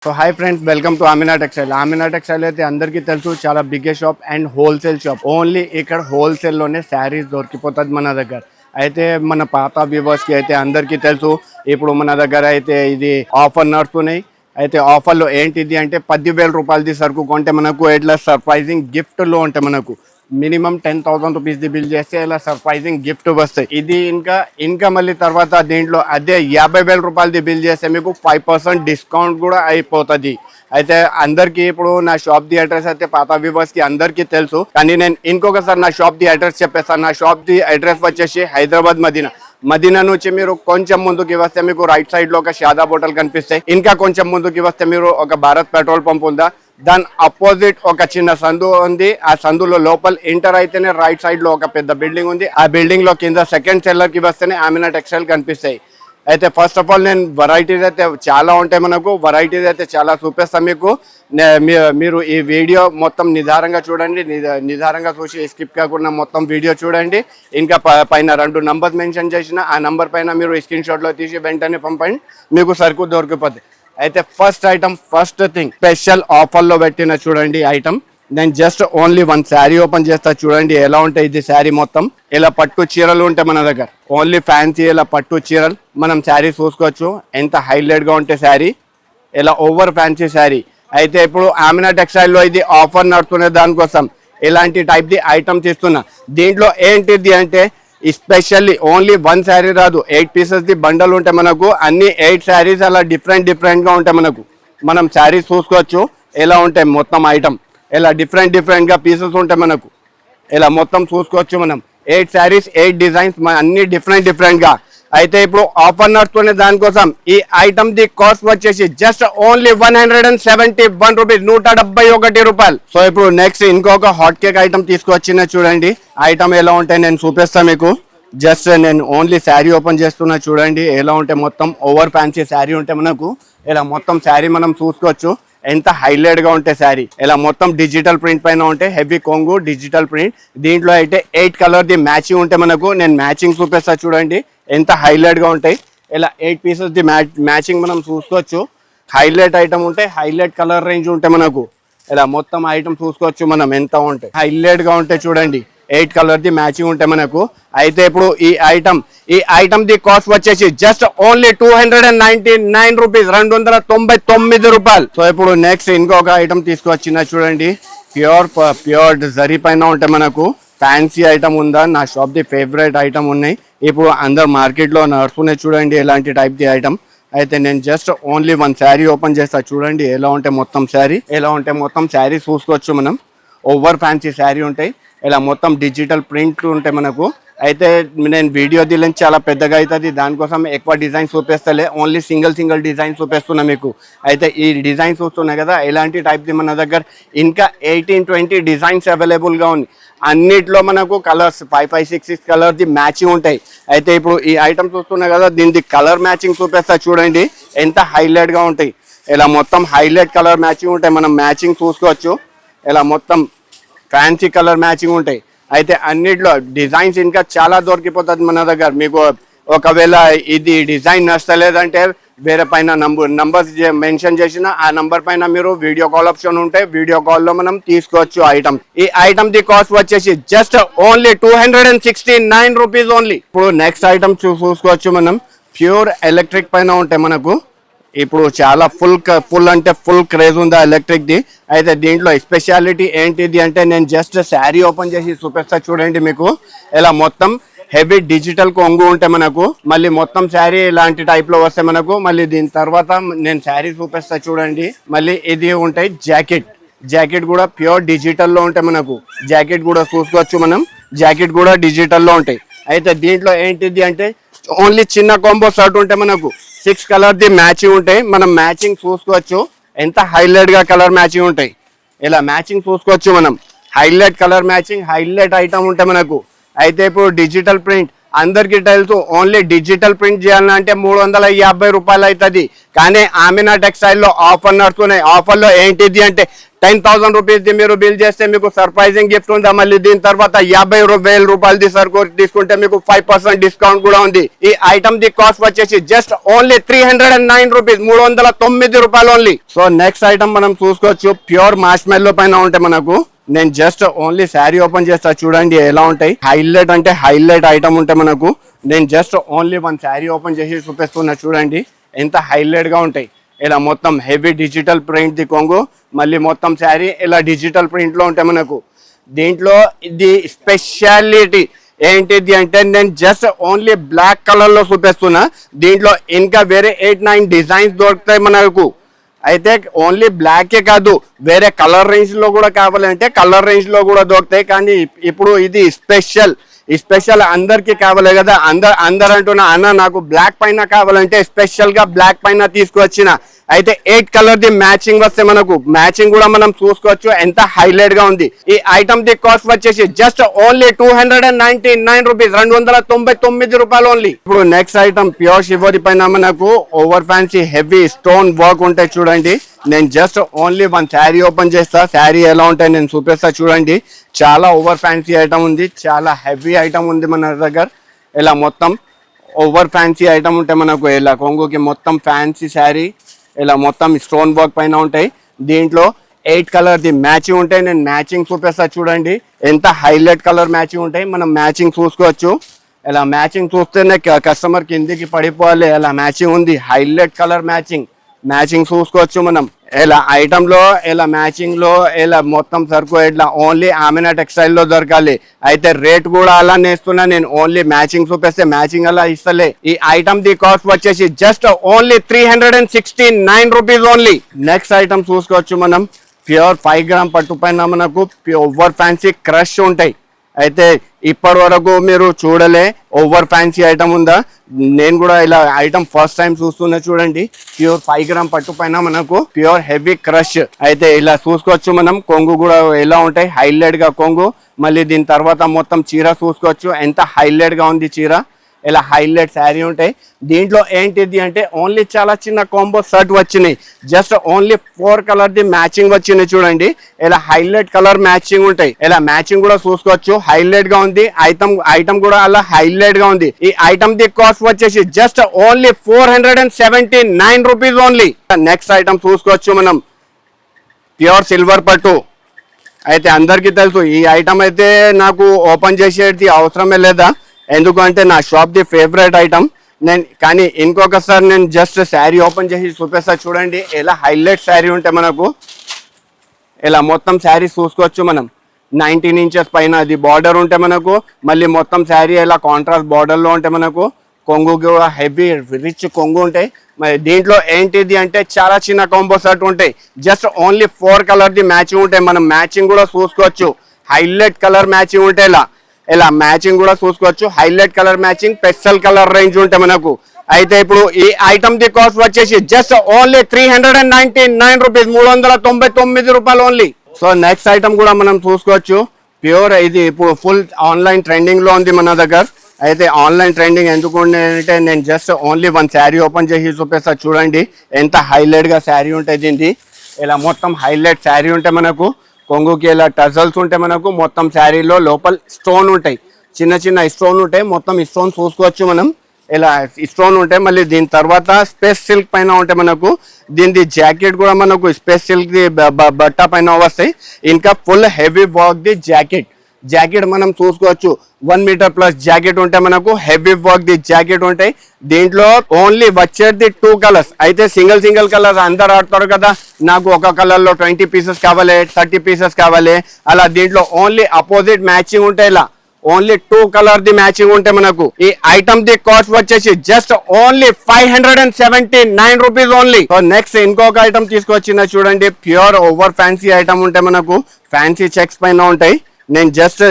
So hi friends, welcome to Amina textile. Amina textile అయితే అందరికీ తెలుసు, చాలా biggest shop and wholesale shop. Only ఇక్కడ హోల్సేల్లోనే శారీస్ దొరికిపోతుంది మన దగ్గర. అయితే మన పాత వ్యూవర్స్కి అయితే అందరికీ తెలుసు, ఇప్పుడు మన దగ్గర అయితే ఇది ఆఫర్ నడుస్తున్నాయి. అయితే ఆఫర్లో ఏంటిది అంటే 10,000 రూపాయలది సరుకు కొంటే మనకు ఇట్లా సర్ప్రైజింగ్ గిఫ్ట్లో ఉంటే మనకు మినిమం 10,000 రూపీస్ది బిల్ చేస్తే ఇలా సర్ప్రైజింగ్ గిఫ్ట్ వస్తాయి. ఇది ఇంకా మళ్ళీ తర్వాత దీంట్లో అదే 50,000 రూపాయలది బిల్ చేస్తే మీకు 5% డిస్కౌంట్ కూడా అయిపోతుంది. అయితే అందరికీ ఇప్పుడు నా షాప్ ది అడ్రస్ అయితే పాత వ్యూవర్స్ కి అందరికీ తెలుసు, కానీ నేను ఇంకొకసారి నా షాప్ ది అడ్రస్ చెప్పేస్తాను. నా షాప్ ది అడ్రస్ వచ్చేసి హైదరాబాద్ మదీనా నుంచి మీరు కొంచెం ముందుకి వస్తే మీకు రైట్ సైడ్ లో ఒక షాదాబ్ హోటల్ కనిపిస్తాయి. ఇంకా కొంచెం ముందుకి వస్తే మీరు ఒక భారత్ పెట్రోల్ పంప్ ఉందా, దాని అపోజిట్ ఒక చిన్న సందు ఉంది. ఆ సందులో లోపల ఎంటర్ అయితేనే రైట్ సైడ్ లో ఒక పెద్ద బిల్డింగ్ ఉంది. ఆ బిల్డింగ్ లో కింద సెకండ్ సెల్లర్ కి వస్తేనే ఆమినా టెక్స్టైల్ కనిపిస్తాయి. అయితే ఫస్ట్ ఆఫ్ ఆల్ నేను వెరైటీస్ అయితే చాలా ఉంటాయి, మనకు వెరైటీస్ అయితే చాలా చూపిస్తాను మీకు. మీరు ఈ వీడియో మొత్తం నిదారంగా చూడండి, నిదారంగా చూసి స్కిప్ కాకుండా మొత్తం వీడియో చూడండి. ఇంకా పైన 2 నంబర్స్ మెన్షన్ చేసిన ఆ నంబర్ పైన మీరు స్క్రీన్ షాట్లో తీసి వెంటనే పంపండి, మీకు సరుకు దొరికిపోతుంది. అయితే first item, first thing special ఆఫర్లో పెట్టిన చూడండి ఐటమ్. నేను జస్ట్ ఓన్లీ 1 శారీ ఓపెన్ చేస్తా, చూడండి ఎలా ఉంటాయి. ఇది శారీ మొత్తం ఇలా పట్టు చీరలు ఉంటాయి మన దగ్గర, ఓన్లీ ఫ్యాన్సీ ఇలా పట్టు చీరలు మనం శారీ చూసుకోవచ్చు. ఎంత హైలైట్ గా ఉంటే శారీ, ఇలా ఓవర్ ఫ్యాన్సీ శారీ. అయితే ఇప్పుడు ఆమినా టెక్స్టైల్లో ఇది ఆఫర్ నడుతున్న దానికోసం ఇలాంటి టైప్ ది ఐటమ్స్ ఇస్తున్నా. దీంట్లో ఏంటిది అంటే ఎస్పెషల్లీ ఓన్లీ 1 శారీ రాదు, 8 పీసెస్ ది బండల్ ఉంటాయి మనకు. అన్ని 8 శారీస్ అలా డిఫరెంట్ గా ఉంటాయి మనకు. మనం శారీస్ చూసుకోవచ్చు ఎలా ఉంటాయి, మొత్తం ఐటమ్ ఇలా డిఫరెంట్ గా పీసెస్ ఉంటాయి మనకు. ఇలా మొత్తం చూసుకోవచ్చు మనం. 8 శారీస్ 8 డిజైన్స్ అన్ని డిఫరెంట్ గా. అయితే ఇప్పుడు ఆఫర్ నడుస్తున్న దానికోసం ఈ ఐటమ్ ది కాస్ట్ వచ్చేసి జస్ట్ ఓన్లీ 171 రూపీస్, 171 రూపాయలు. సో ఇప్పుడు నెక్స్ట్ ఇంకొక హాట్ కేక్ ఐటమ్ తీసుకొచ్చిన చూడండి. ఐటమ్ ఎలా ఉంటాయి నేను చూపిస్తాను మీకు. జస్ట్ నేను ఓన్లీ శారీ ఓపెన్ చేస్తున్నా, చూడండి ఎలా ఉంటాయి. మొత్తం ఓవర్ ఫ్యాన్సీ శారీ ఉంటాయి మనకు. ఇలా మొత్తం శారీ మనం చూసుకోవచ్చు ఎంత హైలైట్ గా ఉంటే శారీ. ఇలా మొత్తం డిజిటల్ ప్రింట్ పైన ఉంటే హెవీ కొంగు డిజిటల్ ప్రింట్. దీంట్లో అయితే 8 కలర్ ది మ్యాచింగ్ ఉంటే మనకు. నేను మ్యాచింగ్ చూపిస్తా చూడండి ఎంత హైలైట్ గా ఉంటాయి. ఇలా 8 పీసెస్ ది మ్యాచింగ్ మనం చూసుకోవచ్చు. హైలైట్ ఐటమ్ ఉంటే హైలైట్ కలర్ రేంజ్ ఉంటే మనకు. ఇలా మొత్తం ఐటమ్ చూసుకోవచ్చు మనం ఎంత ఉంటాయి, హైలైట్ గా ఉంటాయి చూడండి. 8 కలర్ ది మ్యాచింగ్ ఉంటాయి మనకు. అయితే ఇప్పుడు ఈ ఐటమ్ ది కాస్ట్ వచ్చేసి జస్ట్ ఓన్లీ 299 రూపీస్, 299 రూపాయలు. సో ఇప్పుడు నెక్స్ట్ ఇంకొక ఐటమ్ తీసుకొచ్చిన చూడండి. ప్యూర్ జరీ పైన ఉంటాయి మనకు. ఫ్యాన్సీ ఐటమ్ ఉందా, నా షాప్ ది ఫేవరెట్ ఐటమ్ ఉన్నాయి. ఇప్పుడు అందరు మార్కెట్ లో నడుస్తున్నాయి చూడండి ఎలాంటి టైప్ ది ఐటమ్. అయితే నేను జస్ట్ ఓన్లీ 1 శారీ ఓపెన్ చేస్తా, చూడండి ఎలా ఉంటాయి మొత్తం శారీ. ఎలా ఉంటాయి మొత్తం శారీ చూసుకోవచ్చు మనం. ఓవర్ ఫ్యాన్సీ శారీ ఉంటాయి. ఇలా మొత్తం డిజిటల్ ప్రింట్లు ఉంటాయి మనకు. అయితే నేను వీడియో దిలని చాలా పెద్దగా అవుతుంది, దానికోసం ఎక్కువ డిజైన్ చూపిస్తలే, ఓన్లీ సింగిల్ డిజైన్ చూపిస్తున్నా మీకు. అయితే ఈ డిజైన్ చూస్తున్నాయి కదా, ఇలాంటి టైప్ది మన దగ్గర ఇంకా 18-20 డిజైన్స్ అవైలబుల్గా ఉంది. అన్నిట్లో మనకు కలర్స్ 5-6 కలర్ది మ్యాచింగ్ ఉంటాయి. అయితే ఇప్పుడు ఈ ఐటమ్ చూస్తున్నాయి కదా, దీనికి కలర్ మ్యాచింగ్ చూపిస్తా చూడండి ఎంత హైలైట్గా ఉంటాయి. ఇలా మొత్తం హైలైట్ కలర్ మ్యాచింగ్ ఉంటాయి, మనం మ్యాచింగ్ చూసుకోవచ్చు. ఇలా మొత్తం ఫ్యాన్సీ కలర్ మ్యాచింగ్ ఉంటాయి. అయితే అన్నిట్లో డిజైన్స్ ఇంకా చాలా దొరికిపోతుంది మన దగ్గర. మీకు ఒకవేళ ఇది డిజైన్ నచ్చలేదంటే వేరే పైన నంబర్స్ మెన్షన్ చేసిన ఆ నంబర్ పైన మీరు వీడియో కాల్ ఆప్షన్ ఉంటే వీడియో కాల్లో మనం తీసుకోవచ్చు ఐటమ్. ఈ ఐటమ్ ది కాస్ట్ వచ్చేసి జస్ట్ ఓన్లీ 269 రూపీస్ ఓన్లీ. ఇప్పుడు నెక్స్ట్ ఐటమ్ చూసుకోవచ్చు మనం. ప్యూర్ ఎలక్ట్రిక్ పైన ఉంటాయి మనకు. ఇప్పుడు చాలా ఫుల్ అంటే ఫుల్ క్రేజ్ ఉంది ఎలక్ట్రిక్ ది. అయితే దీంట్లో స్పెషాలిటీ ఏంటిది అంటే నేను జస్ట్ శారీ ఓపెన్ చేసి చూపిస్తా చూడండి మీకు. ఇలా మొత్తం హెవీ డిజిటల్ కొంగు ఉంటాయి మనకు. మళ్ళీ మొత్తం శారీ ఇలాంటి టైప్ లో వస్తే మనకు. మళ్ళీ దీని తర్వాత నేను శారీ చూపిస్తా చూడండి. మళ్ళీ ఇది ఉంటాయి జాకెట్ కూడా ప్యూర్ డిజిటల్ లో ఉంటాయి మనకు. జాకెట్ కూడా చూసుకోవచ్చు మనం, జాకెట్ కూడా డిజిటల్ లో ఉంటాయి. అయితే దీంట్లో ఏంటిది అంటే ఓన్లీ చిన్న కాంబో షర్ట్ ఉంటాయి మనకు. 6 కలర్ ది మ్యాచింగ్ ఉంటాయి, మనం మ్యాచింగ్ చూసుకోవచ్చు ఎంత హైలైట్ గా కలర్ మ్యాచింగ్ ఉంటాయి. ఇలా మ్యాచింగ్ చూసుకోవచ్చు మనం. Highlight colour matching, highlight item ఉంటాయి మనకు. అయితే ఇప్పుడు డిజిటల్ ప్రింట్ అందరికి తెలుసు ఓన్లీ డిజిటల్ ప్రింట్ చేయాలంటే 350 రూపాయలు అవుతుంది. కానీ ఆమినా టెక్స్టైల్లో ఆఫర్ నడుస్తున్నాయి. ఆఫర్లో ఏంటిది అంటే 10,000 రూపీస్ది మీరు బిల్ చేస్తే మీకు సర్ప్రైజింగ్ గిఫ్ట్ ఉందా. మళ్ళీ దీని తర్వాత 50,000 రూపాయలది సరుకు తీసుకుంటే మీకు 5% డిస్కౌంట్ కూడా ఉంది. ఈ ఐటమ్ ది కాస్ట్ వచ్చేసి జస్ట్ ఓన్లీ 309 రూపీస్, 309 రూపాయలు ఓన్లీ. సో నెక్స్ట్ ఐటమ్ మనం చూసుకోవచ్చు. ప్యూర్ మార్ష్మెల్లో పైన ఉంటే మనకు నేను జస్ట్ ఓన్లీ శారీ ఓపెన్ చేస్తా, చూడండి ఎలా ఉంటాయి. హైలైట్ అంటే హైలైట్ ఐటమ్ ఉంటే మనకు నేను just only one sari open చేసి చూపిస్తున్నా, చూడండి ఎంత హైలైట్ గా ఉంటాయి. ఇలా మొత్తం హెవీ డిజిటల్ ప్రింట్ ది కొంగు, మళ్ళీ మొత్తం శారీ ఇలా డిజిటల్ ప్రింట్ లో ఉంటాయి మనకు. దీంట్లో ఇది స్పెషాలిటీ ఏంటిది అంటే నేను జస్ట్ ఓన్లీ బ్లాక్ కలర్ లో చూపిస్తున్నా. దీంట్లో ఇంకా వేరే 8-9 డిజైన్స్ దొరుకుతాయి మనకు. అయితే ఓన్లీ బ్లాకే కాదు, వేరే కలర్ రేంజ్ లో కూడా కావాలంటే కలర్ రేంజ్ లో కూడా దొరుకుతాయి. కానీ ఇప్పుడు ఇది స్పెషల్ అందరికి కావాలి కదా. అందరు అంటున్నా అన్న నాకు బ్లాక్ పైన కావాలంటే స్పెషల్ గా బ్లాక్ పైన తీసుకువచ్చిన. అయితే 8 కలర్ ది మ్యాచింగ్ వస్తే మనకు మ్యాచింగ్ కూడా మనం చూసుకోవచ్చు ఎంత హైలైట్ గా ఉంది. ఈ ఐటమ్ ది కాస్ట్ వచ్చేసి జస్ట్ ఓన్లీ 299 రూపీస్, 299 రూపాయలు ఓన్లీ. ఇప్పుడు నెక్స్ట్ ఐటమ్ ప్యూర్ షివోరి పైన మనకు over fancy heavy stone work ఉంటాయి చూడండి. నేను just only one sari open చేస్తా, శారీ ఎలా ఉంటాయి నేను చూపిస్తా చూడండి. చాలా ఓవర్ ఫ్యాన్సీ ఐటమ్ ఉంది, చాలా హెవీ ఐటమ్ ఉంది మన దగ్గర. ఇలా మొత్తం ఓవర్ ఫ్యాన్సీ ఐటమ్ ఉంటాయి మనకు. ఇలా కొంగుకి మొత్తం ఫ్యాన్సీ శారీ, ఇలా మొత్తం స్టోన్ వర్క్ పైన ఉంటాయి. దీంట్లో 8 కలర్ ది మ్యాచింగ్ ఉంటాయి. నేను మ్యాచింగ్ చూపిస్తా చూడండి ఎంత హైలైట్ కలర్ మ్యాచింగ్ ఉంటాయి. మనం మ్యాచింగ్ చూసుకోవచ్చు. ఇలా మ్యాచింగ్ చూస్తేనే కస్టమర్ కిందికి పడిపోవాలి. ఇలా మ్యాచింగ్ ఉంది, హైలైట్ కలర్ మ్యాచింగ్ చూసుకోవచ్చు మనం. ఇలా ఐటమ్ లో ఇలా మ్యాచింగ్ లో ఇలా మొత్తం సరుకు ఇట్లా ఓన్లీ ఆమినా టెక్స్టైల్ లో దొరకాలి. అయితే రేట్ కూడా అలా నేస్తున్నా నేను. ఓన్లీ మ్యాచింగ్ చూపిస్తే మ్యాచింగ్ అలా ఇస్తలే. ఈ ఐటమ్ ది కాస్ట్ వచ్చేసి just only 369 rupees only. Next item చూసుకోవచ్చు మనం. ప్యూర్ 5 గ్రామ్ పట్టు పైన మనకు ఓవర్ ఫ్యాన్సీ క్రష్ ఉంటాయి. అయితే ఇప్పటి వరకు మీరు చూడలే ఓవర్ ఫ్యాన్సీ ఐటమ్ ఉందా. నేను కూడా ఇలా ఐటమ్ ఫస్ట్ టైం చూస్తున్నా చూడండి. ప్యూర్ 5 గ్రామ్ పట్టు పైన మనకు ప్యూర్ హెవీ క్రష్. అయితే ఇలా చూసుకోవచ్చు మనం. కొంగు కూడా ఎలా ఉంటాయి హైలైట్ గా కొంగు. మళ్ళీ దీని తర్వాత మొత్తం చీర చూసుకోవచ్చు ఎంత హైలైట్ గా ఉంది చీర. ఇలా హైలైట్ శారీ ఉంటాయి. దీంట్లో ఏంటిది అంటే ఓన్లీ చాలా చిన్న కాంబో షర్ట్ వచ్చినాయి. Just only 4 colour the matching వచ్చినాయి చూడండి. ఇలా హైలైట్ కలర్ మ్యాచింగ్ ఉంటాయి. ఇలా మ్యాచింగ్ కూడా చూసుకోవచ్చు, హైలైట్ గా ఉంది. ఐటమ్ కూడా అలా హైలైట్ గా ఉంది. ఈ ఐటమ్ ది కాస్ట్ వచ్చేసి just only 479 rupees only. Next item చూసుకోవచ్చు మనం. ప్యూర్ సిల్వర్ పట్టు. అయితే అందరికీ తెలుసు ఈ ఐటమ్ అయితే నాకు ఓపెన్ చేసేది అవసరమే లేదా, ఎందుకంటే నా షాప్ ది ఫేవరెట్ ఐటమ్. కానీ ఇంకొకసారి నేను జస్ట్ శారీ ఓపెన్ చేసి చూపిస్తా చూడండి ఎలా హైలైట్ శారీ ఉంటే మనకు. ఇలా మొత్తం శారీ చూసుకోవచ్చు మనం. 19 ఇంచెస్ పైన అది బార్డర్ ఉంటే మనకు. మళ్ళీ మొత్తం శారీ ఇలా కాంట్రాస్ట్ బార్డర్ లో ఉంటే మనకు. కొంగు కూడా హెవీ రిచ్ కొంగు ఉంటాయి. మరి దీంట్లో ఏంటిది అంటే చాలా చిన్న కాంబో సెట్ ఉంటాయి. Just only 4 colour the matching ఉంటాయి. మనం మ్యాచింగ్ కూడా చూసుకోవచ్చు, హైలైట్ కలర్ మ్యాచింగ్ ఉంటాయి. ఇలా మ్యాచింగ్ కూడా చూసుకోవచ్చు, highlight colour matching, pastel colour range ఉంటాయి మనకు. అయితే ఇప్పుడు ఈ ఐటమ్ ది కాస్ట్ వచ్చేసి జస్ట్ ఓన్లీ 399 రూపీస్, 399 రూపాయలు ఓన్లీ. సో నెక్స్ట్ ఐటమ్ కూడా మనం చూసుకోవచ్చు. ప్యూర్ ఇది ఇప్పుడు ఫుల్ ఆన్లైన్ ట్రెండింగ్ లో ఉంది మన దగ్గర. అయితే ఆన్లైన్ ట్రెండింగ్ ఎందుకు అంటే నేను just only one sari open చేసి చూపిస్తా చూడండి ఎంత హైలైట్ గా శారీ ఉంటుంది దీనికి. ఇలా మొత్తం హైలైట్ శారీ ఉంటే మనకు. కొంగుకి ఇలా టజల్స్ ఉంటాయి మనకు. మొత్తం శారీలో లోపల స్టోన్ ఉంటాయి, చిన్న చిన్న స్టోన్ ఉంటాయి. మొత్తం స్టోన్ చూసుకోవచ్చు మనం. ఇలా స్టోన్ ఉంటాయి. మళ్ళీ దీని తర్వాత స్పేస్ సిల్క్ పైన ఉంటాయి మనకు. దీని జాకెట్ కూడా మనకు స్పేస్ సిల్క్ ది బట్ట పైన వస్తాయి. ఇంకా full heavy work the jacket మనం చూసుకోవచ్చు. 1 మీటర్ ప్లస్ జాకెట్ ఉంటే మనకు. హెవీ వర్క్ ది జాకెట్ ఉంటాయి. దీంట్లో ఓన్లీ వచ్చేది 2 కలర్స్. అయితే సింగిల్ కలర్స్ అందరు ఆడతారు కదా, నాకు ఒక కలర్ లో 20 పీసెస్ కావాలి, 30 పీసెస్ కావాలి. అలా దీంట్లో ఓన్లీ అపోజిట్ మ్యాచింగ్ ఉంటాయి. ఇలా ఓన్లీ 2 కలర్ ది మ్యాచింగ్ ఉంటే మనకు. ఈ ఐటమ్ ది కాస్ట్ వచ్చేసి just only 579 rupees only. So next ఇంకొక ఐటమ్ తీసుకొచ్చిన చూడండి. ప్యూర్ ఓవర్ ఫ్యాన్సీ ఐటమ్ ఉంటే మనకు. ఫ్యాన్సీ చెక్స్ పైన ఉంటాయి. నేను జస్ట్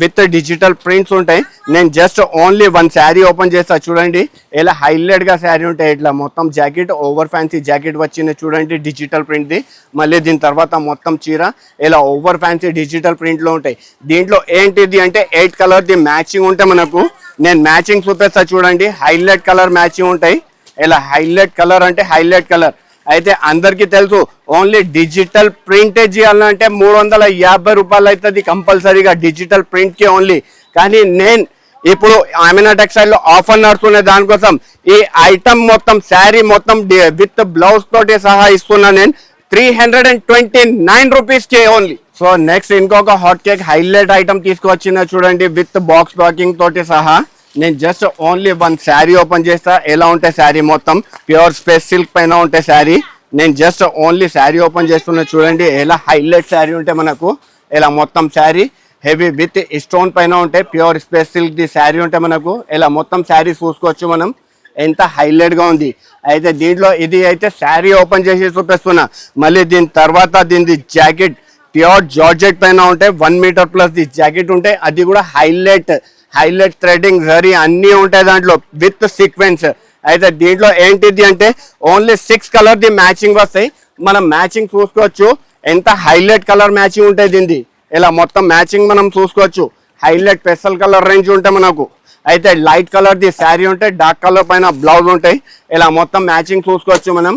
విత్ డిజిటల్ ప్రింట్స్ ఉంటాయి. నేను just only one sari open చేస్తా చూడండి. ఇలా హైలైట్గా శారీ ఉంటాయి. ఇట్లా మొత్తం జాకెట్ ఓవర్ ఫ్యాన్సీ జాకెట్ వచ్చింది చూడండి డిజిటల్ ప్రింట్ది. మళ్ళీ దీని తర్వాత మొత్తం చీర ఇలా ఓవర్ ఫ్యాన్సీ డిజిటల్ ప్రింట్లో ఉంటాయి. దీంట్లో ఏంటిది అంటే 8 కలర్ది మ్యాచింగ్ ఉంటాయి మనకు. నేను మ్యాచింగ్ చూపిస్తా చూడండి. హైలైట్ కలర్ మ్యాచింగ్ ఉంటాయి. ఇలా హైలైట్ కలర్ అంటే హైలైట్ కలర్ అయితే అందరికీ తెలుసు. ఓన్లీ డిజిటల్ ప్రింటే చేయాలంటే 350 రూపాయలు అవుతుంది కంపల్సరీగా డిజిటల్ ప్రింట్కి ఓన్లీ. కానీ నేను ఇప్పుడు ఆమెనా టెక్స్టైల్లో ఆఫర్ నడుస్తున్న దానికోసం ఈ ఐటమ్ మొత్తం శారీ మొత్తం విత్ బ్లౌజ్ తోటి సహా ఇస్తున్నా నేను 329 రూపీస్కి ఓన్లీ. సో నెక్స్ట్ ఇంకొక హాట్ కేక్ హైలైట్ ఐటమ్ తీసుకువచ్చిన చూడండి విత్ బాక్స్ ప్యాకింగ్ తోటి సహా. నేను just only one sari open చేస్తా. ఎలా ఉంటాయి శారీ మొత్తం ప్యూర్ స్పేస్ సిల్క్ పైన ఉంటాయి శారీ. నేను జస్ట్ ఓన్లీ శారీ ఓపెన్ చేస్తున్నా చూడండి. ఎలా హైలైట్ శారీ ఉంటాయి మనకు. ఇలా మొత్తం శారీ హెవీ విత్ స్టోన్ పైన ఉంటాయి. Pure space silk the sari ఉంటాయి మనకు. ఇలా మొత్తం శారీ చూసుకోవచ్చు మనం ఎంత హైలైట్గా ఉంది. అయితే దీంట్లో ఇది అయితే శారీ ఓపెన్ చేసి చూపిస్తున్నా. మళ్ళీ దీని తర్వాత దీని జాకెట్ ప్యూర్ జార్జెట్ పైన ఉంటాయి. 1 మీటర్ ప్లస్ ది జాకెట్ ఉంటాయి. అది కూడా హైలైట్ థ్రెడింగ్ జరీ అన్నీ ఉంటాయి దాంట్లో విత్ సీక్వెన్స్. అయితే దీంట్లో ఏంటిది అంటే ఓన్లీ 6 కలర్ది మ్యాచింగ్ వస్తాయి. మనం మ్యాచింగ్ చూసుకోవచ్చు ఎంత హైలైట్ కలర్ మ్యాచింగ్ ఉంటాయి దీనిది. ఇలా మొత్తం మ్యాచింగ్ మనం చూసుకోవచ్చు. హైలైట్ పెస్టల్ కలర్ రేంజ్ ఉంటాయి మనకు. అయితే లైట్ కలర్ది శారీ ఉంటాయి. డార్క్ కలర్ పైన బ్లౌజ్ ఉంటాయి. ఇలా మొత్తం మ్యాచింగ్ చూసుకోవచ్చు మనం.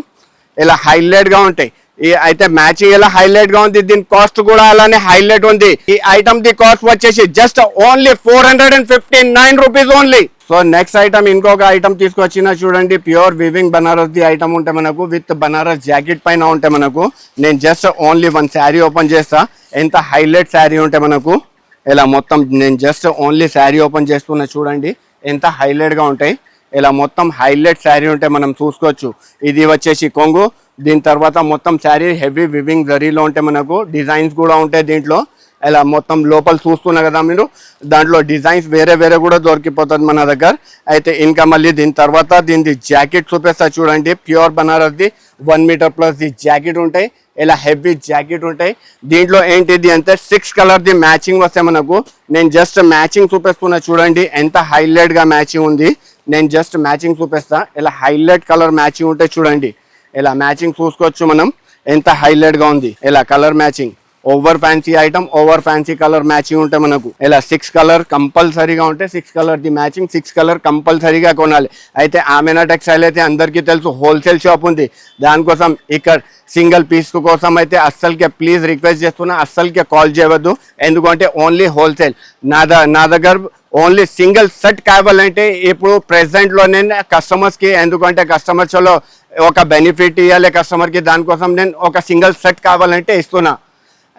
ఇలా హైలైట్గా ఉంటాయి. ఈ అయితే మ్యాచింగ్ ఎలా హైలైట్ గా ఉంది. దీని కాస్ట్ కూడా అలానే హైలైట్ ఉంది. ఈ ఐటమ్ ది కాస్ట్ వచ్చేసి just only 459 rupees only. So next item ఇంకొక ఐటమ్ తీసుకొచ్చిన చూడండి. Pure weaving Banaras the item ఉంటాయి మనకు విత్ బనారస్ జాకెట్ పైన ఉంటాయి మనకు. నేను just only one sari open చేస్తా. ఎంత హైలైట్ శారీ ఉంటాయి మనకు. ఇలా మొత్తం నేను జస్ట్ ఓన్లీ శారీ ఓపెన్ చేస్తున్నా చూడండి ఎంత హైలైట్ గా ఉంటాయి. ఇలా మొత్తం హైలైట్ శారీ ఉంటాయి మనం చూసుకోవచ్చు. ఇది వచ్చేసి కొంగు. దీని తర్వాత మొత్తం శారీ హెవీ వివింగ్ జరీలో ఉంటాయి మనకు. డిజైన్స్ కూడా ఉంటాయి దీంట్లో. ఇలా మొత్తం లోపల చూస్తున్నా కదా మీరు. దాంట్లో డిజైన్స్ వేరే వేరే కూడా దొరికిపోతుంది మన దగ్గర. అయితే ఇంకా మళ్ళీ దీని తర్వాత దీని జాకెట్ చూపిస్తా చూడండి. ప్యూర్ బనారస్ది 1 మీటర్ ప్లస్ ది జాకెట్ ఉంటాయి. ఇలా హెవీ జాకెట్ ఉంటాయి. దీంట్లో ఏంటిది అంటే 6 కలర్ది మ్యాచింగ్ వస్తాయి మనకు. నేను జస్ట్ మ్యాచింగ్ చూపిస్తున్నా చూడండి ఎంత హైలైట్గా మ్యాచింగ్ ఉంది. నేను జస్ట్ మ్యాచింగ్ చూపిస్తా. ఇలా హైలైట్ కలర్ మ్యాచింగ్ ఉంటాయి చూడండి. ఇలా మ్యాచింగ్ చూసుకోవచ్చు మనం ఎంత హైలైట్గా ఉంది. ఇలా colour matching over fancy item over fancy colour matching ఉంటాయి మనకు. ఇలా 6 కలర్ కంపల్సరీగా ఉంటాయి. 6 కలర్ ది మ్యాచింగ్ 6 కలర్ కంపల్సరీగా కొనాలి. అయితే ఆమెనా టెక్స్టైల్ అయితే అందరికీ తెలుసు హోల్సేల్ షాప్ ఉంది. దానికోసం ఇక్కడ సింగిల్ పీస్ కోసం అయితే అస్సలకే ప్లీజ్ రిక్వెస్ట్ చేస్తున్నా అస్సలకే కాల్ చేయవద్దు. ఎందుకంటే ఓన్లీ హోల్సేల్ నా దగ్గర ఓన్లీ సింగిల్ సెట్ కావాలంటే ఇప్పుడు ప్రెసెంట్లో నేను కస్టమర్స్కి ఎందుకంటే కస్టమర్స్లో ఒక బెనిఫిట్ ఇవ్వాలి కస్టమర్కి. దానికోసం నేను ఒక సింగిల్ సెట్ కావాలంటే ఇస్తున్నా.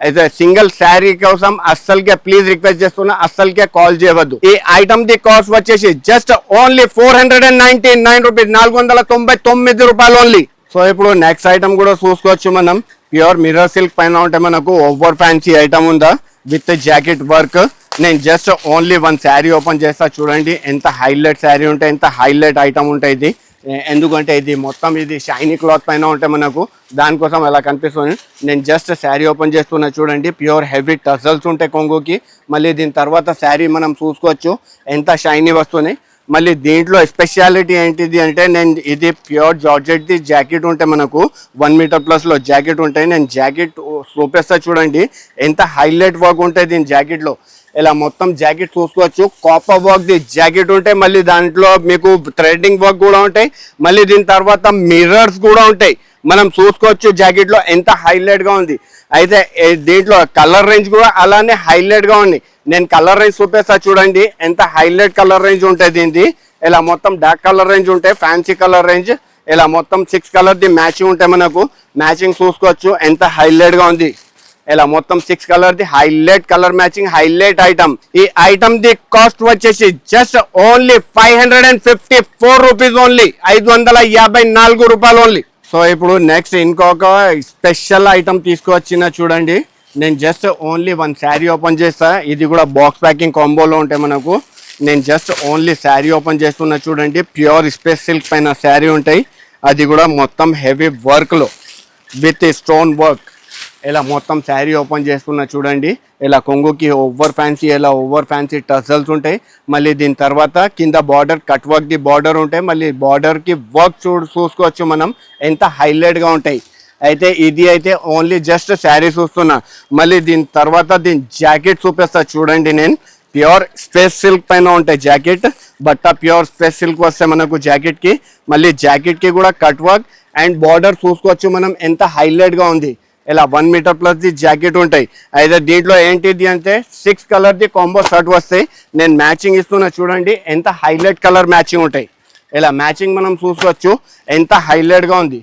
అయితే సింగిల్ శారీ కోసం అస్సలకే ప్లీజ్ రిక్వెస్ట్ చేస్తున్నా అస్సలకే కాల్ చేయవద్దు. ఈ ఐటమ్ ది కాస్ట్ వచ్చేసి జస్ట్ ఓన్లీ 499 రూపీస్ 499 రూపాయలు ఓన్లీ. సో ఇప్పుడు నెక్స్ట్ ఐటమ్ కూడా చూసుకోవచ్చు మనం. ప్యూర్ మిర్రర్ సిల్క్ పైన ఉంటే మనకు ఓవర్ ఫ్యాన్సీ ఐటమ్ ఉందా విత్ జాకెట్ వర్క్. నేను just only one sari open చేస్తా చూడండి ఎంత హైలైట్ శారీ ఉంటాయి ఎంత హైలైట్ ఐటమ్ ఉంటాయి ఇది. ఎందుకంటే ఇది మొత్తం ఇది షైనీ క్లాత్ పైన ఉంటాయి మనకు. దానికోసం అలా కనిపిస్తుంది. నేను జస్ట్ శారీ ఓపెన్ చేస్తున్నా చూడండి. ప్యూర్ హెవీ టజల్స్ ఉంటాయి కొంగుకి. మళ్ళీ దీని తర్వాత శారీ మనం చూసుకోవచ్చు ఎంత షైనీ వస్తుంది. మళ్ళీ దీంట్లో స్పెషాలిటీ ఏంటిది అంటే నేను ఇది ప్యూర్ జార్జెట్ది జాకెట్ ఉంటాయి మనకు. 1 మీటర్ ప్లస్లో జాకెట్ ఉంటాయి. నేను జాకెట్ చూపిస్తా చూడండి ఎంత హైలైట్ వర్క్ ఉంటుంది దీని జాకెట్లో. ఇలా మొత్తం జాకెట్ చూసుకోవచ్చు. కాపర్ వర్క్ ది జాకెట్ ఉంటాయి. మళ్ళీ దాంట్లో మీకు థ్రెడ్డింగ్ వర్క్ కూడా ఉంటాయి. మళ్ళీ దీని తర్వాత మిర్రర్స్ కూడా ఉంటాయి. మనం చూసుకోవచ్చు జాకెట్లో ఎంత హైలైట్గా ఉంది. అయితే దీంట్లో కలర్ రేంజ్ కూడా అలానే హైలైట్గా ఉంది. నేను కలర్ రేంజ్ చూపిస్తా చూడండి ఎంత హైలైట్ కలర్ రేంజ్ ఉంటుంది దీనిది. ఇలా మొత్తం డార్క్ కలర్ రేంజ్ ఉంటాయి ఫ్యాన్సీ కలర్ రేంజ్. ఇలా మొత్తం 6 కలర్ది మ్యాచింగ్ ఉంటాయి మనకు. మ్యాచింగ్ చూసుకోవచ్చు ఎంత హైలైట్గా ఉంది. ఇలా మొత్తం 6 కలర్ది highlight colour matching highlight item. ఈ ఐటమ్ ది కాస్ట్ వచ్చేసి జస్ట్ ఓన్లీ 554 రూపీస్ ఓన్లీ 554 రూపాయలు ఓన్లీ. సో ఇప్పుడు నెక్స్ట్ ఇంకొక స్పెషల్ ఐటమ్ తీసుకువచ్చిన చూడండి. నేను just only one sari open చేస్తా. ఇది కూడా బాక్స్ ప్యాకింగ్ కాంబోలో ఉంటాయి మనకు. నేను జస్ట్ ఓన్లీ శారీ ఓపెన్ చేస్తున్నా చూడండి. ప్యూర్ స్పేస్ సిల్క్ పైన శారీ ఉంటాయి. అది కూడా మొత్తం హెవీ వర్క్లో విత్ స్టోన్ వర్క్. ఇలా మొత్తం శారీ ఓపెన్ చేసుకున్న చూడండి, ఇలా కొంగుకి ఓవర్ ఫ్యాన్సీ టజల్స్ ఉంటాయి. మళ్ళీ దీని తర్వాత కింద border cut work the border ఉంటాయి. మళ్ళీ బార్డర్కి వర్క్ చూసుకోవచ్చు మనం, ఎంత హైలైట్గా ఉంటాయి. అయితే ఇది అయితే ఓన్లీ జస్ట్ శారీ చూస్తున్నా. మళ్ళీ దీని తర్వాత దీని జాకెట్ చూపిస్తా చూడండి. నేను ప్యూర్ స్పేస్ సిల్క్ పైన ఉంటాయి జాకెట్, బట్ట ప్యూర్ స్పేస్ సిల్క్ వస్తే మనకు జాకెట్కి. మళ్ళీ జాకెట్కి కూడా కట్ వర్క్ అండ్ బార్డర్ చూసుకోవచ్చు మనం, ఎంత హైలైట్గా ఉంది. ఇలా 1 మీటర్ ప్లస్ ది జాకెట్ ఉంటాయి. అయితే దీంట్లో ఏంటిది అంటే 6 కలర్ ది కాంబో షర్ట్ వస్తాయి. నేను మ్యాచింగ్ ఇస్తున్నా చూడండి, ఎంత హైలైట్ కలర్ మ్యాచింగ్ ఉంటాయి. ఇలా మ్యాచింగ్ మనం చూసుకోవచ్చు, ఎంత హైలైట్గా ఉంది.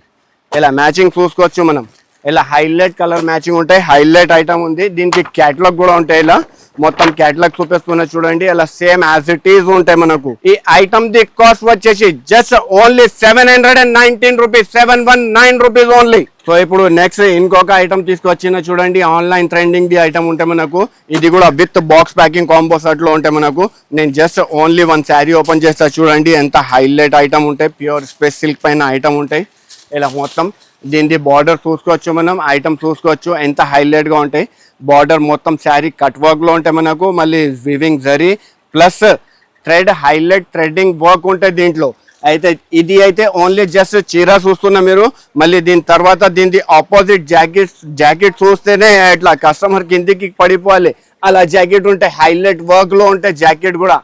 ఇలా మ్యాచింగ్ చూసుకోవచ్చు మనం, ఇలా హైలైట్ కలర్ మ్యాచింగ్ ఉంటాయి. హైలైట్ ఐటమ్ ఉంది. దీనికి క్యాటలాగ్ కూడా ఉంటాయి. ఇలా మొత్తం క్యాటలాగ్ చూపిస్తున్నా చూడండి, ఇలా సేమ్ యాజ్ ఇట్ ఈజ్ ఉంటాయి మనకు. ఈ ఐటమ్ ది కాస్ట్ వచ్చేసి just only 719 rupees, 719 rupees only. So ఇప్పుడు నెక్స్ట్ ఇంకొక ఐటమ్ తీసుకొచ్చిన చూడండి, ఆన్లైన్ ట్రెండింగ్ ది ఐటమ్ ఉంటే మనకు. ఇది కూడా with box packing combo set లో ఉంటాయి మనకు. నేను జస్ట్ ఓన్లీ 1 శారీ ఓపెన్ చేస్తా చూడండి, ఎంత హైలైట్ ఐటమ్ ఉంటాయి. ప్యూర్ స్పేస్ సిల్క్ పైన ఐటమ్ ఉంటాయి. ఇలా మొత్తం దీని బార్డర్ చూసుకోవచ్చు మనం, ఐటమ్ చూసుకోవచ్చు ఎంత హైలైట్గా ఉంటాయి. బార్డర్ మొత్తం శారీ కట్ వర్క్లో ఉంటాయి మనకు. మళ్ళీ weaving zari plus highlight threading work ఉంటాయి దీంట్లో. అయితే ఇది అయితే ఓన్లీ జస్ట్ చీర చూస్తున్నా మీరు. మళ్ళీ దీని తర్వాత దీని ఆపోజిట్ జాకెట్ చూస్తేనే ఇట్లా కస్టమర్ కిందికి పడిపోవాలి, అలా జాకెట్ ఉంటాయి. హైలైట్ వర్క్లో ఉంటాయి జాకెట్ కూడా.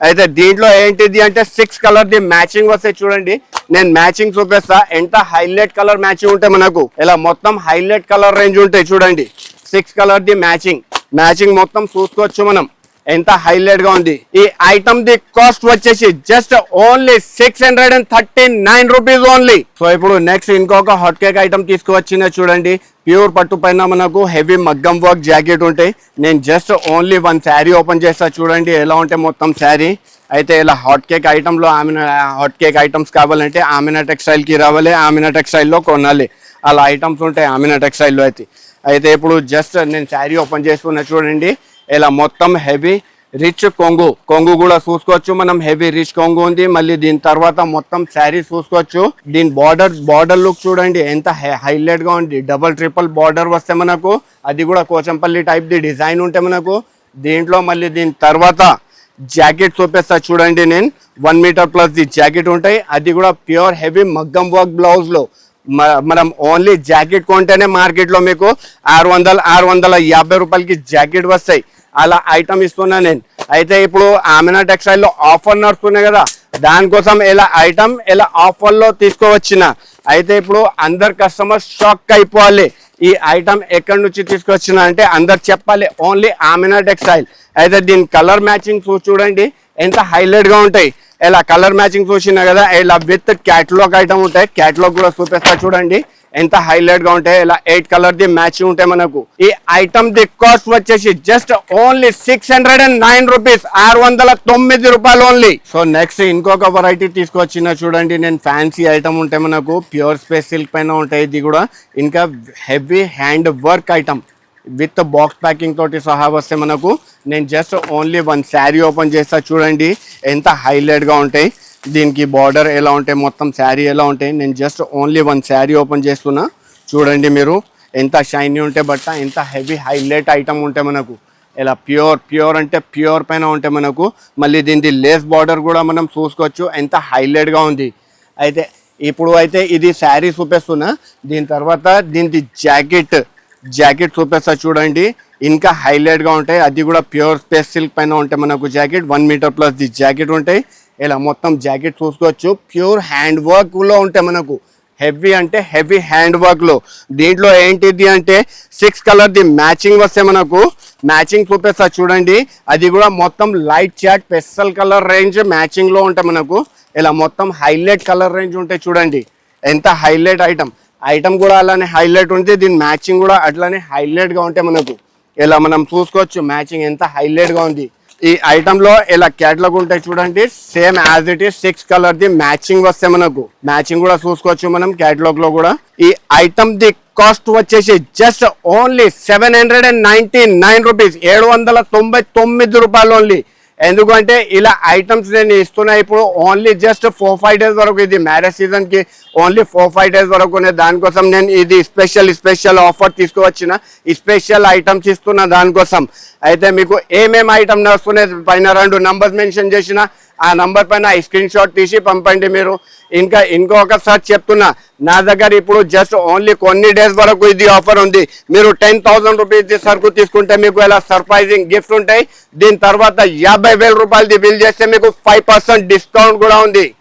అయితే దీంట్లో ఏంటిది అంటే 6 కలర్ ది మ్యాచింగ్ వస్తాయి చూడండి. నేను మ్యాచింగ్ చూపిస్తా, ఎంత హైలైట్ కలర్ మ్యాచింగ్ ఉంటాయి మనకు. ఇలా మొత్తం హైలైట్ కలర్ రేంజ్ ఉంటాయి చూడండి. 6 కలర్ ది మ్యాచింగ్ మొత్తం చూసుకోవచ్చు మనం, ఎంత హైలైట్ గా ఉంది. ఈ ఐటమ్ ది కాస్ట్ వచ్చేసి just only 639 rupees only. So ఇప్పుడు నెక్స్ట్ ఇంకొక హాట్ కేక్ ఐటమ్ తీసుకువచ్చిన చూడండి. ప్యూర్ పట్టు పైన మనకు హెవీ మగ్గం వర్క్ జాకెట్ ఉంటాయి. నేను జస్ట్ ఓన్లీ 1 శారీ ఓపెన్ చేస్తా చూడండి, ఎలా ఉంటాయి మొత్తం శారీ. అయితే ఇలా హాట్ కేక్ ఐటమ్లో హాట్ కేక్ ఐటమ్స్ కావాలంటే ఆమినా టెక్స్టైల్కి రావాలి, ఆమినా టెక్స్టైల్లో కొనాలి. అలా ఐటమ్స్ ఉంటాయి ఆమినా టెక్స్టైల్లో. అయితే ఇప్పుడు జస్ట్ నేను శారీ ఓపెన్ చేసుకున్నా చూడండి, ఇలా మొత్తం హెవీ రిచ్ కొంగు కూడా చూసుకోవచ్చు మనం. హెవీ రిచ్ కొంగు ఉంది. మళ్ళీ దీని తర్వాత మొత్తం శారీ చూసుకోవచ్చు. దీని బార్డర్ లుక్ చూడండి, ఎంత హైలైట్ గా ఉంది. డబల్ ట్రిపుల్ బార్డర్ వస్తే మనకు, అది కూడా కోచంపల్లి టైప్ ది డిజైన్ ఉంటే మనకు దీంట్లో. మళ్ళీ దీని తర్వాత జాకెట్ చూపిస్తా చూడండి. నేను 1 మీటర్ ప్లస్ ది జాకెట్ ఉంటాయి. అది కూడా ప్యూర్ హెవీ మగ్గం వర్క్ బ్లౌజ్ లో. మనం ఓన్లీ జాకెట్ కొంటేనే మార్కెట్లో మీకు 650 రూపాయలకి జాకెట్ వస్తాయి. అలా ఐటమ్ ఇస్తున్నా నేను. అయితే ఇప్పుడు ఆమినా టెక్స్టైల్లో ఆఫర్ నడుస్తున్నాయి కదా, దానికోసం ఇలా ఆఫర్లో తీసుకోవచ్చిన. అయితే ఇప్పుడు అందరు కస్టమర్స్ షాక్ అయిపోవాలి, ఈ ఐటమ్ ఎక్కడి నుంచి తీసుకొచ్చిన అంటే అందరు చెప్పాలి ఓన్లీ ఆమినా టెక్స్టైల్. అయితే దీని కలర్ మ్యాచింగ్ చూడండి, ఎంత హైలైట్ గా ఉంటాయి. ఇలా కలర్ మ్యాచింగ్ చూసినా కదా, ఇలా విత్ క్యాటలాగ్ ఐటమ్ ఉంటాయి. క్యాటలాగ్ కూడా చూపిస్తా చూడండి, ఎంత హైలైట్ గా ఉంటాయి. ఇలా 8 కలర్ ది మ్యాచింగ్ ఉంటాయి మనకు. ఈ ఐటమ్ ది కాస్ట్ వచ్చేసి జస్ట్ ఓన్లీ 609 రూపీస్, 609 రూపాయలు ఓన్లీ. సో నెక్స్ట్ ఇంకొక వెరైటీ తీసుకొచ్చిన చూడండి. నేను ఫ్యాన్సీ ఐటమ్ ఉంటాయి మనకు, ప్యూర్ స్పేస్ సిల్క్ పైన ఉంటాయి. ఇది కూడా ఇంకా heavy hand work item with box packing తోటి సహా వస్తే మనకు. నేను జస్ట్ ఓన్లీ 1 శారీ ఓపెన్ చేస్తా చూడండి, ఎంత హైలైట్ గా ఉంటాయి. దీనికి బార్డర్ ఎలా ఉంటాయి, మొత్తం శారీ ఎలా ఉంటాయి. నేను జస్ట్ ఓన్లీ 1 శారీ ఓపెన్ చేస్తున్నా చూడండి మీరు, ఎంత షైనీ ఉంటాయి బట్ట, ఎంత హెవీ హైలైట్ ఐటమ్ ఉంటాయి మనకు. ఇలా ప్యూర్ అంటే ప్యూర్ పైన ఉంటాయి మనకు. మళ్ళీ దీనికి లేస్ బార్డర్ కూడా మనం చూసుకోవచ్చు, ఎంత హైలైట్ గా ఉంది. అయితే ఇప్పుడు అయితే ఇది శారీ చూపిస్తున్నా. దీని తర్వాత దీనికి జాకెట్ చూపిస్తా చూడండి, ఇంకా హైలైట్ గా ఉంటాయి. అది కూడా ప్యూర్ స్పేస్ సిల్క్ పైన ఉంటాయి మనకు jacket. 1 metre plus the jacket ఉంటాయి. ఇలా మొత్తం జాకెట్ చూసుకోవచ్చు, ప్యూర్ హ్యాండ్ వర్క్ లో ఉంటాయి మనకు. హెవీ అంటే హెవీ హ్యాండ్ వర్క్ లో. దీంట్లో ఏంటిది అంటే 6 కలర్ ది మ్యాచింగ్ వస్తే మనకు. మ్యాచింగ్ చూపిస్తా చూడండి, అది కూడా మొత్తం లైట్ చాట్ పెస్టల్ కలర్ రేంజ్ మ్యాచింగ్ లో ఉంటాయి మనకు. ఇలా మొత్తం హైలైట్ కలర్ రేంజ్ ఉంటాయి చూడండి, ఎంత హైలైట్ ఐటమ్ కూడా అలానే హైలైట్ ఉంటుంది. దీని మ్యాచింగ్ కూడా అట్లానే హైలైట్ గా ఉంటాయి మనకు. ఇలా మనం చూసుకోవచ్చు మ్యాచింగ్ ఎంత హైలైట్ గా ఉంది. ఈ ఐటమ్ లో ఇలా క్యాటలాగ్ ఉంటాయి చూడండి, same as it is 6 colour the matching వస్తే మనకు. మ్యాచింగ్ కూడా చూసుకోవచ్చు మనం క్యాటలాగ్ లో కూడా. ఈ ఐటమ్ ది కాస్ట్ వచ్చేసి జస్ట్ ఓన్లీ 799 రూపీస్, 799 రూపాయలు ఓన్లీ. ఎందుకంటే ఇలా ఐటమ్స్ నేను ఇస్తున్నా ఇప్పుడు ఓన్లీ జస్ట్ 4-5 డేస్ వరకు, ఇది మ్యారేజ్ సీజన్ కి ఓన్లీ 4-5 డేస్ వరకు. దానికోసం నేను ఇది స్పెషల్ ఆఫర్ తీసుకువచ్చిన, ఈ స్పెషల్ ఐటమ్స్ ఇస్తున్నా దానికోసం. అయితే మీకు ఏమేమి ఐటమ్ వస్తున్నాయి పైన 2 నంబర్స్ మెన్షన్ చేసిన, ఆ నంబర్ పైన స్క్రీన్ షాట్ తీసి పంపండి మీరు. ఇంకొకసారి చెప్తున్నా, నా దగ్గర ఇప్పుడు జస్ట్ ఓన్లీ కొన్ని డేస్ వరకు ఇది ఆఫర్ ఉంది. మీరు 10,000 రూపీస్ సరుకు తీసుకుంటే మీకు ఇలా సర్ప్రైజింగ్ గిఫ్ట్ ఉంటాయి. దీని తర్వాత 50,000 రూపాయలది బిల్ చేస్తే మీకు 5% డిస్కౌంట్ కూడా ఉంది.